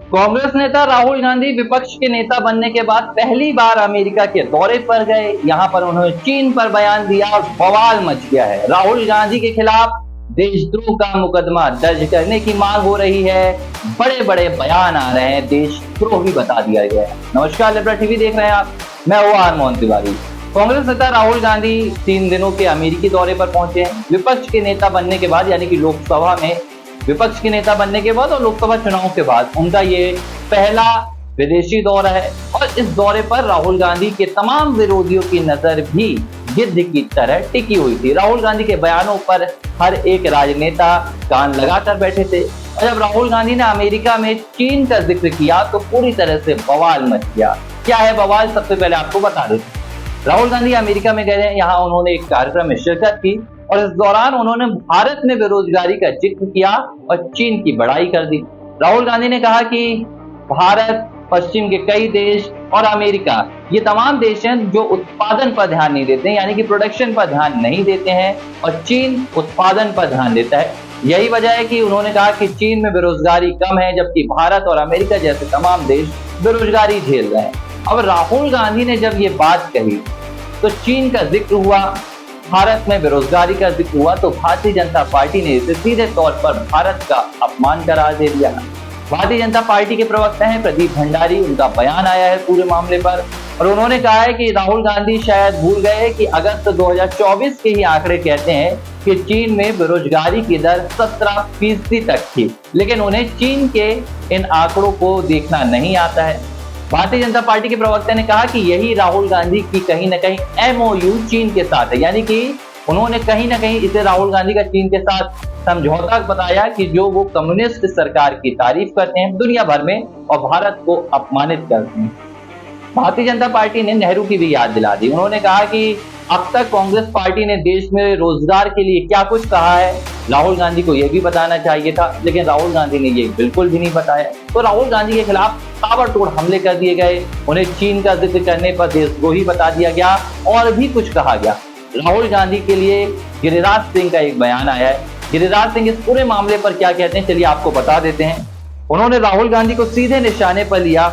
कांग्रेस नेता राहुल गांधी विपक्ष के नेता बनने के बाद पहली बार अमेरिका के दौरे पर गए। यहां पर उन्होंने चीन पर बयान दिया और बवाल मच गया है। राहुल गांधी के खिलाफ देशद्रोह का मुकदमा दर्ज करने की मांग हो रही है। बड़े बड़े बयान आ रहे हैं, देशद्रोह भी बता दिया गया है। नमस्कार, लिबरा टीवी देख रहे हैं आप, मैं हूं आर मोहन तिवारी। कांग्रेस नेता राहुल गांधी 3 दिनों के अमेरिकी दौरे पर पहुंचे हैं। विपक्ष के नेता बनने के बाद, यानी कि लोकसभा में विपक्ष के नेता बनने के बाद और लोकसभा चुनाव के बाद उनका ये पहला विदेशी दौरा है। और इस दौरे पर राहुल गांधी के तमाम विरोधियों की नजर भी गिद्ध की तरह टिकी हुई थी। राहुल गांधी के बयानों पर हर एक राजनेता कान लगाकर बैठे थे। और जब राहुल गांधी ने अमेरिका में चीन का जिक्र किया तो पूरी तरह से बवाल मच गया। क्या है बवाल, सबसे पहले आपको बता देते। राहुल गांधी अमेरिका में गए हैं, यहाँ उन्होंने एक कार्यक्रम में शिरकत की और इस दौरान उन्होंने भारत में बेरोजगारी का जिक्र किया और चीन की बड़ाई कर दी। राहुल गांधी ने कहा कि भारत, पश्चिम के कई देश और अमेरिका, ये तमाम देश हैं जो उत्पादन पर ध्यान नहीं देते हैं, यानी कि प्रोडक्शन पर ध्यान नहीं देते हैं, और चीन उत्पादन पर ध्यान देता है। यही वजह है कि उन्होंने कहा कि चीन में बेरोजगारी कम है, जबकि भारत और अमेरिका जैसे तमाम देश बेरोजगारी झेल रहे हैं। अब राहुल गांधी ने जब ये बात कही तो चीन का जिक्र हुआ, भारत में बेरोजगारी का जिक्र हुआ, तो भारतीय जनता पार्टी ने इसे सीधे तौर पर भारत का अपमान करार दे दिया। भारतीय जनता पार्टी के प्रवक्ता हैं प्रदीप भंडारी, उनका बयान आया है पूरे मामले पर और उन्होंने कहा है कि राहुल गांधी शायद भूल गए कि अगस्त 2024 के ही आंकड़े कहते हैं कि चीन में बेरोजगारी की दर 17% तक थी, लेकिन उन्हें चीन के इन आंकड़ों को देखना नहीं आता है। भारतीय जनता पार्टी के प्रवक्ता ने कहा कि यही राहुल गांधी की कहीं ना कहीं MOU चीन के साथ है, यानी कि उन्होंने कहीं ना कहीं इसे राहुल गांधी का चीन के साथ समझौता बताया कि जो वो कम्युनिस्ट सरकार की तारीफ करते हैं दुनिया भर में और भारत को अपमानित करते हैं। भारतीय जनता पार्टी ने नेहरू की भी याद दिला दी। उन्होंने कहा कि अब तक कांग्रेस पार्टी ने देश में रोजगार के लिए क्या कुछ कहा है, राहुल गांधी को यह भी बताना चाहिए था, लेकिन राहुल गांधी ने ये बिल्कुल भी नहीं बताया। तो राहुल गांधी के खिलाफ ताबड़तोड़ हमले कर दिए गए, उन्हें चीन का जिक्र करने पर देशद्रोही बता दिया गया और भी कुछ कहा गया। राहुल गांधी के लिए गिरिराज सिंह का एक बयान आया है। गिरिराज सिंह इस पूरे मामले पर क्या कहते हैं, चलिए आपको बता देते हैं। उन्होंने राहुल गांधी को सीधे निशाने पर लिया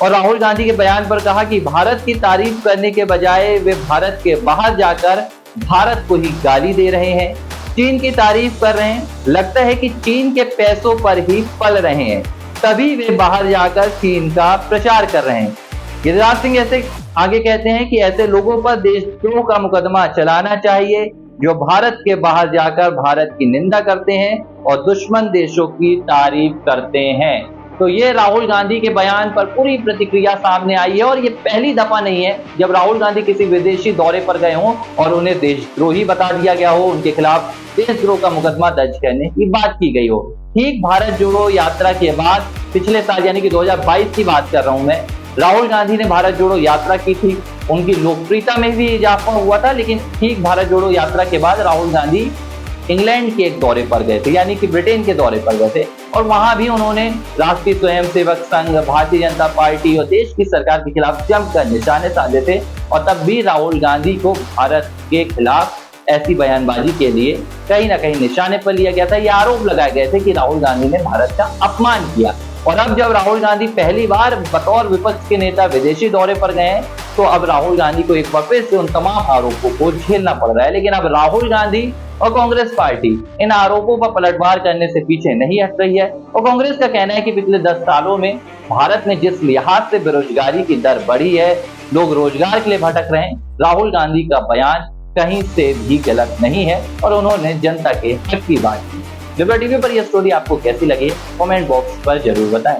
और राहुल गांधी के बयान पर कहा कि भारत की तारीफ करने के बजाय वे भारत के बाहर जाकर भारत को ही गाली दे रहे हैं, चीन की तारीफ कर रहे हैं। लगता है कि चीन के पैसों पर ही पल रहे हैं, तभी वे बाहर जाकर चीन का प्रचार कर रहे हैं। गिरिराज सिंह ऐसे आगे कहते हैं कि ऐसे लोगों पर देशद्रोह का मुकदमा चलाना चाहिए जो भारत के बाहर जाकर भारत की निंदा करते हैं और दुश्मन देशों की तारीफ करते हैं। तो ये राहुल गांधी के बयान पर पूरी प्रतिक्रिया सामने आई है और ये पहली दफा नहीं है जब राहुल गांधी किसी विदेशी दौरे पर गए हों और उन्हें देशद्रोही बता दिया गया हो, उनके खिलाफ देशद्रोह का मुकदमा दर्ज करने की बात की गई हो। ठीक भारत जोड़ो यात्रा के बाद पिछले साल, यानी कि 2022 की बात कर रहा हूं मैं, राहुल गांधी ने भारत जोड़ो यात्रा की थी, उनकी लोकप्रियता में भी इजाफा हुआ था। लेकिन ठीक भारत जोड़ो यात्रा के बाद राहुल गांधी इंग्लैंड के एक दौरे पर गए थे, यानी कि ब्रिटेन के दौरे पर गए थे और वहां भी उन्होंने राष्ट्रीय स्वयंसेवक संघ, भारतीय जनता पार्टी और देश की सरकार के खिलाफ जमकर निशाने साधे थे। और तब भी राहुल गांधी को भारत के खिलाफ ऐसी बयानबाजी के लिए कहीं ना कहीं निशाने पर लिया गया था। ये आरोप लगाए गए थे कि राहुल गांधी ने भारत का अपमान किया। और अब जब राहुल गांधी पहली बार बतौर विपक्ष के नेता विदेशी दौरे पर गए हैं तो अब राहुल गांधी को एक बार फिर से उन तमाम आरोपों को झेलना पड़ रहा है। लेकिन अब राहुल गांधी और कांग्रेस पार्टी इन आरोपों पर पलटवार करने से पीछे नहीं हट रही है। और कांग्रेस का कहना है कि पिछले 10 सालों में भारत में जिस लिहाज से बेरोजगारी की दर बढ़ी है, लोग रोजगार के लिए भटक रहे हैं, राहुल गांधी का बयान कहीं से भी गलत नहीं है और उन्होंने जनता के हक की बात की। लिबरा टीवी पर यह स्टोरी आपको कैसी लगी, कमेंट बॉक्स पर जरूर बताएं।